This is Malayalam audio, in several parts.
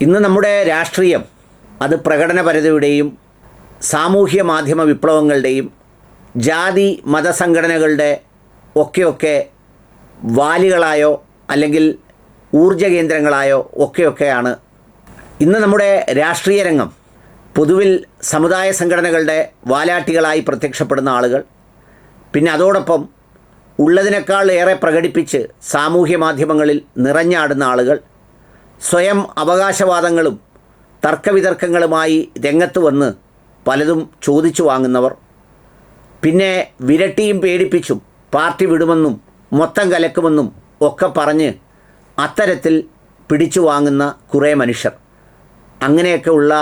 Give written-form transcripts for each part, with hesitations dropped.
ഇന്ന് നമ്മുടെ രാഷ്ട്രീയം അത് പ്രകടനപരതയുടെയും സാമൂഹ്യ മാധ്യമ വിപ്ലവങ്ങളുടെയും ജാതി മതസംഘടനകളുടെ ഒക്കെയൊക്കെ വാലുകളായോ അല്ലെങ്കിൽ ഊർജ കേന്ദ്രങ്ങളായോ ഒക്കെയാണ്. ഇന്ന് നമ്മുടെ രാഷ്ട്രീയ രംഗം പൊതുവിൽ സമുദായ സംഘടനകളുടെ വാലാട്ടികളായി പ്രത്യക്ഷപ്പെടുന്ന ആളുകൾ, പിന്നെ അതോടൊപ്പം ഉള്ളതിനേക്കാൾ ഏറെ പ്രകടിപ്പിച്ച് സാമൂഹ്യ മാധ്യമങ്ങളിൽ നിറഞ്ഞാടുന്ന ആളുകൾ, സ്വയം അവകാശവാദങ്ങളും തർക്കവിതർക്കങ്ങളുമായി രംഗത്ത് വന്ന് പലതും ചോദിച്ചു വാങ്ങുന്നവർ, പിന്നെ വിരട്ടിയും പേടിപ്പിച്ചും പാർട്ടി വിടുമെന്നും മൊത്തം കലക്കുമെന്നും ഒക്കെ പറഞ്ഞ് അത്തരത്തിൽ പിടിച്ചു വാങ്ങുന്ന കുറേ മനുഷ്യർ. അങ്ങനെയൊക്കെ ഉള്ള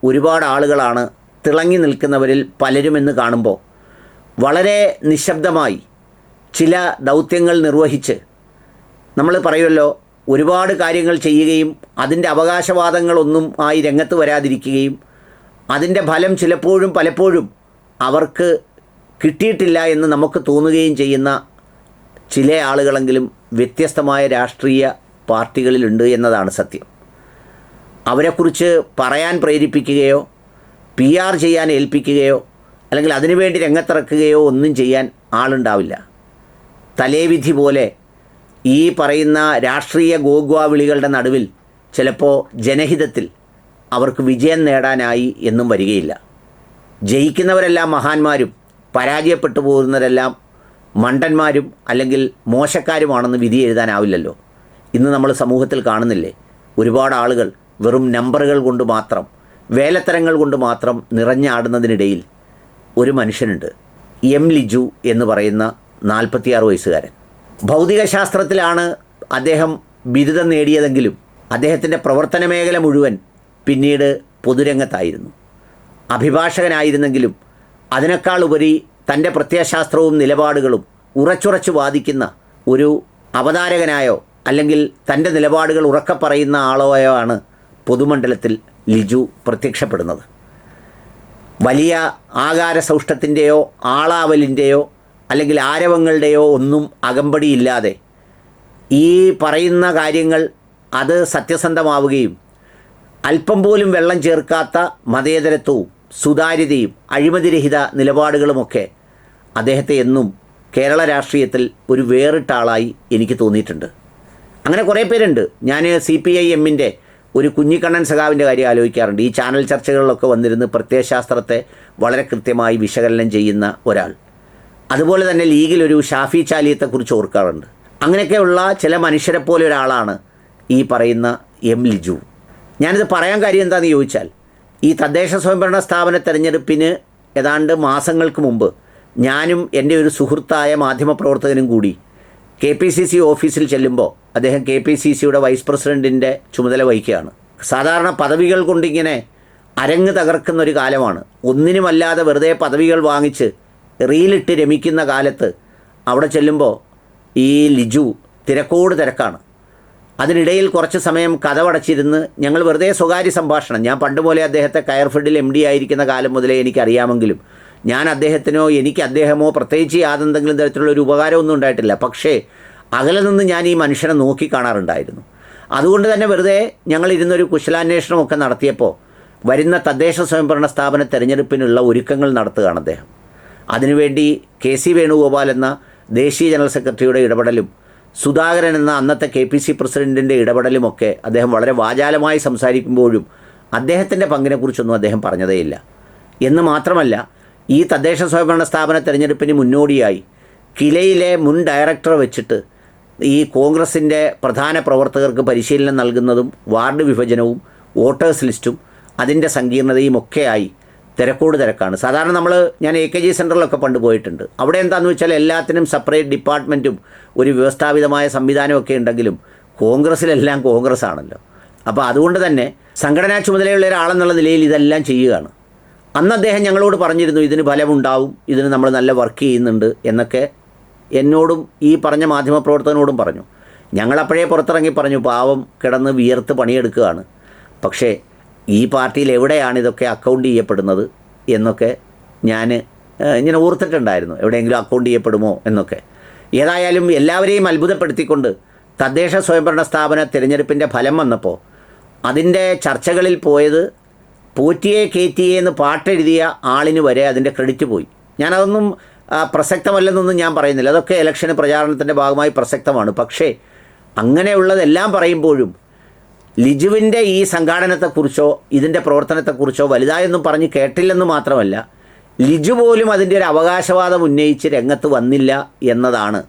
ഒരുപാട് ആളുകളാണ് തിളങ്ങി നിൽക്കുന്നവരിൽ പലരുമെന്ന് കാണുമ്പോൾ വളരെ നിശബ്ദമായി ചില ദൗത്യങ്ങൾ നിർവഹിച്ച്, നമ്മൾ പറയുമല്ലോ, ഒരുപാട് കാര്യങ്ങൾ ചെയ്യുകയും അതിൻ്റെ അവകാശവാദങ്ങളൊന്നും ആയി രംഗത്ത് വരാതിരിക്കുകയും അതിൻ്റെ ഫലം ചിലപ്പോഴും പലപ്പോഴും അവർക്ക് കിട്ടിയിട്ടില്ല എന്ന് നമുക്ക് തോന്നുകയും ചെയ്യുന്ന ചില ആളുകളെങ്കിലും വ്യത്യസ്തമായ രാഷ്ട്രീയ പാർട്ടികളിലുണ്ട് എന്നതാണ് സത്യം. അവരെക്കുറിച്ച് പറയാൻ പ്രേരിപ്പിക്കുകയോ PR ചെയ്യാൻ ഏൽപ്പിക്കുകയോ അല്ലെങ്കിൽ അതിനുവേണ്ടി രംഗത്തിറക്കുകയോ ഒന്നും ചെയ്യാൻ ആളുണ്ടാവില്ല. തലേവിധി പോലെ ഈ പറയുന്ന രാഷ്ട്രീയ ഗോഗ്വാവിളികളുടെ നടുവിൽ ചിലപ്പോൾ ജനഹിതത്തിൽ അവർക്ക് വിജയം നേടാനായി എന്നും വരികയില്ല. ജയിക്കുന്നവരെല്ലാം മഹാന്മാരും പരാജയപ്പെട്ടു പോകുന്നവരെല്ലാം മണ്ടന്മാരും അല്ലെങ്കിൽ മോശക്കാരുമാണെന്ന് വിധി എഴുതാനാവില്ലല്ലോ. ഇന്ന് നമ്മൾ സമൂഹത്തിൽ കാണുന്നില്ലേ, ഒരുപാട് ആളുകൾ വെറും നമ്പറുകൾ കൊണ്ട് മാത്രം, വേലത്തരങ്ങൾ കൊണ്ട് മാത്രം നിറഞ്ഞാടുന്നതിനിടയിൽ ഒരു മനുഷ്യനുണ്ട്, M. ലിജു എന്ന് പറയുന്ന 46 വയസ്സുകാരൻ. ഭൗതികശാസ്ത്രത്തിലാണ് അദ്ദേഹം ബിരുദം നേടിയതെങ്കിലും അദ്ദേഹത്തിൻ്റെ പ്രവർത്തന മേഖല മുഴുവൻ പിന്നീട് പൊതുരംഗത്തായിരുന്നു. അഭിഭാഷകനായിരുന്നെങ്കിലും അതിനേക്കാൾ ഉപരി തൻ്റെ പ്രത്യയശാസ്ത്രവും നിലപാടുകളും ഉറച്ചുറച്ച് വാദിക്കുന്ന ഒരു അവതാരകനായോ അല്ലെങ്കിൽ തൻ്റെ നിലപാടുകൾ ഉറക്കെ പറയുന്ന ആളോയോ ആണ് പൊതുമണ്ഡലത്തിൽ ലിജു പ്രത്യക്ഷപ്പെടുന്നത്. വലിയ ആകാരസൗഷ്ഠത്തിൻ്റെയോ ആളാവലിൻ്റെയോ അല്ലെങ്കിൽ ആരവങ്ങളുടെയോ ഒന്നും അകമ്പടിയില്ലാതെ ഈ പറയുന്ന കാര്യങ്ങൾ അത് സത്യസന്ധമാവുകയും അല്പം പോലും വെള്ളം ചേർക്കാത്ത മതേതരത്വവും സുതാര്യതയും അഴിമതിരഹിത നിലപാടുകളുമൊക്കെ അദ്ദേഹത്തെ എന്നും കേരള രാഷ്ട്രീയത്തിൽ ഒരു വേറിട്ട ആളായി എനിക്ക് തോന്നിയിട്ടുണ്ട്. അങ്ങനെ കുറേ പേരുണ്ട്. ഞാൻ CPIMൻ്റെ ഒരു കുഞ്ഞിക്കണ്ണൻ സഖാവിൻ്റെ കാര്യം ആലോചിക്കാറുണ്ട്. ഈ ചാനൽ ചർച്ചകളിലൊക്കെ വന്നിരുന്ന് പ്രത്യയശാസ്ത്രത്തെ വളരെ കൃത്യമായി വിശകലനം ചെയ്യുന്ന ഒരാൾ. അതുപോലെ തന്നെ ലീഗിലൊരു ഷാഫി ചാലിയത്തെക്കുറിച്ച് ഓർക്കാറുണ്ട്. അങ്ങനെയൊക്കെയുള്ള ചില മനുഷ്യരെപ്പോലെ ഒരാളാണ് ഈ പറയുന്ന M. ലിജു. ഞാനിത് പറയാൻ കാര്യം എന്താണെന്ന് ചോദിച്ചാൽ, ഈ തദ്ദേശ സ്വയംഭരണ സ്ഥാപന തെരഞ്ഞെടുപ്പിന് ഏതാണ്ട് മാസങ്ങൾക്ക് മുമ്പ് ഞാനും എൻ്റെ ഒരു സുഹൃത്തായ മാധ്യമപ്രവർത്തകനും കൂടി KPCC ഓഫീസിൽ ചെല്ലുമ്പോൾ അദ്ദേഹം KPCCയുടെ വൈസ് പ്രസിഡൻറ്റിൻ്റെ ചുമതല വഹിക്കുകയാണ്. സാധാരണ പദവികൾ കൊണ്ടിങ്ങനെ അരങ്ങ് തകർക്കുന്നൊരു കാലമാണ്. ഒന്നിനുമല്ലാതെ വെറുതെ പദവികൾ വാങ്ങിച്ച് റീലിട്ട് രമിക്കുന്ന കാലത്ത് അവിടെ ചെല്ലുമ്പോൾ ഈ ലിജു തിരക്കോട് തിരക്കാണ്. അതിനിടയിൽ കുറച്ച് സമയം കതവടച്ചിരുന്ന് ഞങ്ങൾ വെറുതെ സ്വകാര്യ സംഭാഷണം, ഞാൻ പണ്ട് പോലെ അദ്ദേഹത്തെ കയർഫെഡിൽ MD ആയിരിക്കുന്ന കാലം മുതലേ എനിക്കറിയാമെങ്കിലും ഞാൻ അദ്ദേഹത്തിനോ എനിക്ക് അദ്ദേഹമോ പ്രത്യേകിച്ച് യാതൊന്തെങ്കിലും തരത്തിലുള്ള ഒരു ഉപകാരമൊന്നും ഉണ്ടായിട്ടില്ല. പക്ഷേ അകലെ നിന്ന് ഞാൻ ഈ മനുഷ്യനെ നോക്കി കാണാറുണ്ടായിരുന്നു. അതുകൊണ്ട് തന്നെ വെറുതെ ഞങ്ങളിരുന്നൊരു കുശലാന്വേഷണമൊക്കെ നടത്തിയപ്പോൾ വരുന്ന തദ്ദേശ സ്വയംഭരണ സ്ഥാപന തെരഞ്ഞെടുപ്പിനുള്ള ഒരുക്കങ്ങൾ നടത്തുകയാണ് അദ്ദേഹം. അതിനുവേണ്ടി KC വേണുഗോപാൽ എന്ന ദേശീയ ജനറൽ സെക്രട്ടറിയുടെ ഇടപെടലും സുധാകരൻ എന്ന അന്നത്തെ KPC പ്രസിഡൻറ്റിൻ്റെ ഇടപെടലുമൊക്കെ അദ്ദേഹം വളരെ വാചാലമായി സംസാരിക്കുമ്പോഴും അദ്ദേഹത്തിൻ്റെ പങ്കിനെക്കുറിച്ചൊന്നും അദ്ദേഹം പറഞ്ഞതേയില്ല. എന്ന് മാത്രമല്ല, ഈ തദ്ദേശ സ്വയംഭരണ സ്ഥാപന തെരഞ്ഞെടുപ്പിന് മുന്നോടിയായി കിലയിലെ മുൻ ഡയറക്ടറെ വെച്ചിട്ട് ഈ കോൺഗ്രസിൻ്റെ പ്രധാന പ്രവർത്തകർക്ക് പരിശീലനം നൽകുന്നതും വാർഡ് വിഭജനവും വോട്ടേഴ്സ് ലിസ്റ്റും അതിൻ്റെ സങ്കീർണതയും ഒക്കെയായി തിരക്കോട് തിരക്കാണ്. സാധാരണ ഞാൻ AKG സെൻറ്ററിലൊക്കെ പണ്ട് പോയിട്ടുണ്ട്. അവിടെ എന്താണെന്ന് വെച്ചാൽ എല്ലാത്തിനും സെപ്പറേറ്റ് ഡിപ്പാർട്ട്മെൻറ്റും ഒരു വ്യവസ്ഥാപിതമായ സംവിധാനമൊക്കെ ഉണ്ടെങ്കിലും കോൺഗ്രസ്സിലെല്ലാം കോൺഗ്രസ് ആണല്ലോ. അപ്പോൾ അതുകൊണ്ട് തന്നെ സംഘടനാ ചുമതലയുള്ള ഒരാളെന്നുള്ള നിലയിൽ ഇതെല്ലാം ചെയ്യുകയാണ്. അന്ന് അദ്ദേഹം ഞങ്ങളോട് പറഞ്ഞിരുന്നു, ഇതിന് ഫലമുണ്ടാവും, ഇതിന് നമ്മൾ നല്ല വർക്ക് ചെയ്യുന്നുണ്ട് എന്നൊക്കെ എന്നോടും ഈ പറഞ്ഞ മാധ്യമപ്രവർത്തകനോടും പറഞ്ഞു. ഞങ്ങളപ്പോഴേ പുറത്തിറങ്ങി പറഞ്ഞു, പാവം കിടന്ന് വിയർത്ത് പണിയെടുക്കുകയാണ്, പക്ഷേ ഈ പാർട്ടിയിൽ എവിടെയാണ് ഇതൊക്കെ അക്കൗണ്ട് ചെയ്യപ്പെടുന്നത് എന്നൊക്കെ ഞാൻ ഇങ്ങനെ ഓർത്തിട്ടുണ്ടായിരുന്നു, എവിടെയെങ്കിലും അക്കൗണ്ട് ചെയ്യപ്പെടുമോ എന്നൊക്കെ. ഏതായാലും എല്ലാവരെയും അത്ഭുതപ്പെടുത്തിക്കൊണ്ട് തദ്ദേശ സ്വയംഭരണ സ്ഥാപന തിരഞ്ഞെടുപ്പിൻ്റെ ഫലം വന്നപ്പോൾ അതിൻ്റെ ചർച്ചകളിൽ പോയത് പോറ്റിയെ കേറ്റിയെ എന്ന് പാട്ടെഴുതിയ ആളിന് വരെ അതിൻ്റെ ക്രെഡിറ്റ് പോയി. ഞാനതൊന്നും പ്രസക്തമല്ലെന്നൊന്നും ഞാൻ പറയുന്നില്ല, അതൊക്കെ ഇലക്ഷന് പ്രചാരണത്തിൻ്റെ ഭാഗമായി പ്രസക്തമാണ്. പക്ഷേ അങ്ങനെയുള്ളതെല്ലാം പറയുമ്പോഴും ലിജുവിൻ്റെ ഈ സംഘാടനത്തെക്കുറിച്ചോ ഇതിൻ്റെ പ്രവർത്തനത്തെക്കുറിച്ചോ വലുതായൊന്നും പറഞ്ഞ് കേട്ടില്ലെന്ന് മാത്രമല്ല, ലിജു പോലും അതിൻ്റെ ഒരു അവകാശവാദം ഉന്നയിച്ച് രംഗത്ത് വന്നില്ല എന്നതാണ്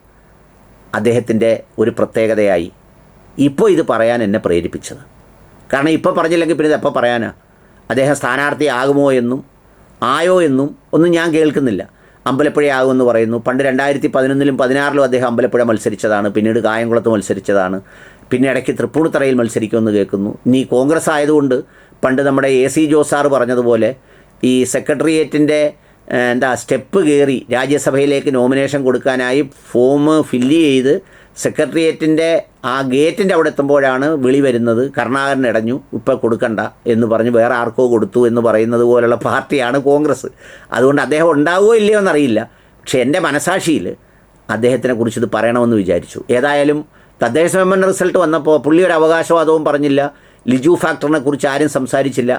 അദ്ദേഹത്തിൻ്റെ ഒരു പ്രത്യേകതയായി ഇപ്പോൾ ഇത് പറയാൻ എന്നെ പ്രേരിപ്പിച്ചത്. കാരണം ഇപ്പോൾ പറഞ്ഞില്ലെങ്കിൽ പിന്നെ എപ്പോൾ പറയാനാ? അദ്ദേഹം സ്ഥാനാർത്ഥിയാകുമോ എന്നും ആയോ എന്നും ഒന്നും ഞാൻ കേൾക്കുന്നില്ല. അമ്പലപ്പുഴയാകുമെന്ന് പറയുന്നു. പണ്ട് 2011-ലും 2016-ലും അദ്ദേഹം അമ്പലപ്പുഴ മത്സരിച്ചതാണ്, പിന്നീട് കായംകുളത്ത് മത്സരിച്ചതാണ്, പിന്നെ ഇടയ്ക്ക് തൃപ്പൂണിത്തറയിൽ മത്സരിക്കുമെന്ന് കേൾക്കുന്നു. ഇനി കോൺഗ്രസ് ആയതുകൊണ്ട് പണ്ട് നമ്മുടെ AC ജോസ് സാറ് പറഞ്ഞതുപോലെ ഈ സെക്രട്ടേറിയറ്റിൻ്റെ സ്റ്റെപ്പ് കയറി രാജ്യസഭയിലേക്ക് നോമിനേഷൻ കൊടുക്കാനായി ഫോം ഫില്ല് ചെയ്ത് സെക്രട്ടേറിയറ്റിൻ്റെ ആ ഗേറ്റിൻ്റെ അവിടെ എത്തുമ്പോഴാണ് വിളി വരുന്നത്, കരുണാകരൻ ഇടഞ്ഞു, ഇപ്പോൾ കൊടുക്കണ്ട എന്ന് പറഞ്ഞ് വേറെ ആർക്കോ കൊടുത്തു എന്ന് പറയുന്നത് പോലുള്ള പാർട്ടിയാണ് കോൺഗ്രസ്. അതുകൊണ്ട് അദ്ദേഹം ഉണ്ടാവുമോ ഇല്ലയോ എന്നറിയില്ല. പക്ഷേ എൻ്റെ മനസാക്ഷിയിൽ അദ്ദേഹത്തിനെക്കുറിച്ച് ഇത് പറയണമെന്ന് വിചാരിച്ചു. ഏതായാലും തദ്ദേശ സ്വയംഭരണ റിസൾട്ട് വന്നപ്പോൾ പുള്ളി ഒരു അവകാശവാദവും പറഞ്ഞില്ല, ലിജു ഫാക്ടറിനെ കുറിച്ച് ആരും സംസാരിച്ചില്ല.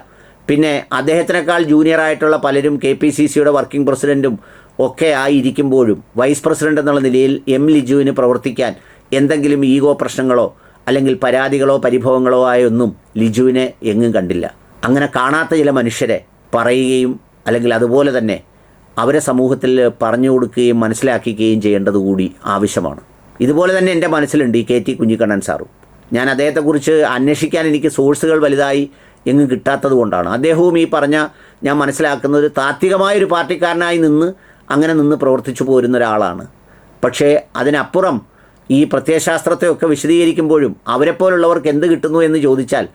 പിന്നെ അദ്ദേഹത്തിനേക്കാൾ ജൂനിയറായിട്ടുള്ള പലരും KPCCയുടെ വർക്കിംഗ് പ്രസിഡൻറ്റും ഒക്കെ ആയിരിക്കുമ്പോഴും വൈസ് പ്രസിഡൻ്റ് എന്നുള്ള നിലയിൽ ലിജുവിന് പ്രവർത്തിക്കാൻ എന്തെങ്കിലും ഈഗോ പ്രശ്നങ്ങളോ അല്ലെങ്കിൽ പരാതികളോ പരിഭവങ്ങളോ ആയൊന്നും ലിജുവിനെ എങ്ങും കണ്ടില്ല. അങ്ങനെ കാണാത്ത ചില മനുഷ്യരെ പറയുകയും അല്ലെങ്കിൽ അതുപോലെ തന്നെ അവരെ സമൂഹത്തിൽ പറഞ്ഞു കൊടുക്കുകയും മനസ്സിലാക്കുകയും ചെയ്യേണ്ടത് കൂടി ആവശ്യമാണ്. ഇതുപോലെ തന്നെ എൻ്റെ മനസ്സിലുണ്ട് ഈ KT കുഞ്ഞിക്കണ്ണൻ സാറും. ഞാൻ അദ്ദേഹത്തെക്കുറിച്ച് അന്വേഷിക്കാൻ എനിക്ക് സോഴ്സുകൾ വലുതായി എങ്ങും കിട്ടാത്തത് കൊണ്ടാണ്. അദ്ദേഹവും ഈ പറഞ്ഞ ഞാൻ മനസ്സിലാക്കുന്നത് താത്വികമായൊരു പാർട്ടിക്കാരനായി അങ്ങനെ നിന്ന് പ്രവർത്തിച്ചു പോരുന്ന ഒരാളാണ്. പക്ഷേ അതിനപ്പുറം ഈ പ്രത്യയശാസ്ത്രത്തെയൊക്കെ വിശദീകരിക്കുമ്പോഴും അവരെപ്പോലുള്ളവർക്ക് എന്ത് കിട്ടുന്നു എന്ന് ചോദിച്ചാൽ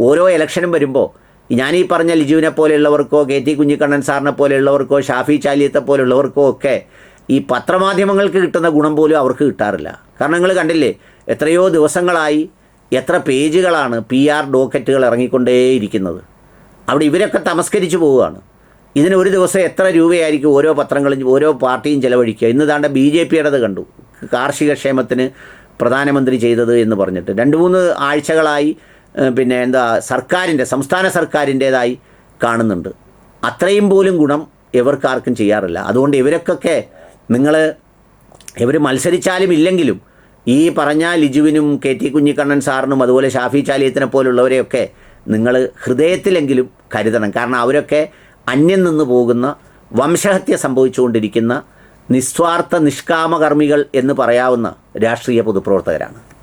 ഓരോ ഇലക്ഷനും വരുമ്പോൾ ഞാനീ പറഞ്ഞ ലിജുവിനെ പോലെയുള്ളവർക്കോ KT കുഞ്ഞിക്കണ്ണൻ സാറിനെ പോലെയുള്ളവർക്കോ ഷാഫി ചാലിയത്തെ പോലുള്ളവർക്കോ ഒക്കെ ഈ പത്രമാധ്യമങ്ങൾക്ക് കിട്ടുന്ന ഗുണം പോലും അവർക്ക് കിട്ടാറില്ല. കാരണം നിങ്ങൾ കണ്ടില്ലേ, എത്രയോ ദിവസങ്ങളായി എത്ര പേജുകളാണ് PR ഡോക്കറ്റുകൾ ഇറങ്ങിക്കൊണ്ടേയിരിക്കുന്നത്. അവിടെ ഇവരൊക്കെ തമസ്കരിച്ച് പോവുകയാണ്. ഇതിന് ഒരു ദിവസം എത്ര രൂപയായിരിക്കും ഓരോ പത്രങ്ങളും ഓരോ പാർട്ടിയും ചിലവഴിക്കുക. ഇന്ന് താണ്ട BJPയുടേത് കണ്ടു, കാർഷിക ക്ഷേമത്തിന് പ്രധാനമന്ത്രി ചെയ്തത് എന്ന് പറഞ്ഞിട്ട് 2-3 ആഴ്ചകളായി പിന്നെ സർക്കാരിൻ്റെ സംസ്ഥാന സർക്കാരിൻ്റേതായി കാണുന്നുണ്ട്. അത്രയും പോലും ഗുണം ഇവർക്കാർക്കും ചെയ്യാറില്ല. അതുകൊണ്ട് ഇവരൊക്കെ ഇവർ മത്സരിച്ചാലും ഇല്ലെങ്കിലും ഈ പറഞ്ഞ ലിജുവിനും KT കുഞ്ഞിക്കണ്ണൻ സാറിനും അതുപോലെ ഷാഫി ചാലിയത്തിനെ പോലുള്ളവരെയൊക്കെ നിങ്ങൾ ഹൃദയത്തിലെങ്കിലും കരുതണം. കാരണം അവരൊക്കെ അന്യം നിന്ന് പോകുന്ന വംശഹത്യ സംഭവിച്ചുകൊണ്ടിരിക്കുന്ന നിസ്വാർത്ഥ നിഷ്കാമകർമ്മികൾ എന്ന് പറയാവുന്ന രാഷ്ട്രീയ പൊതുപ്രവർത്തകരാണ്.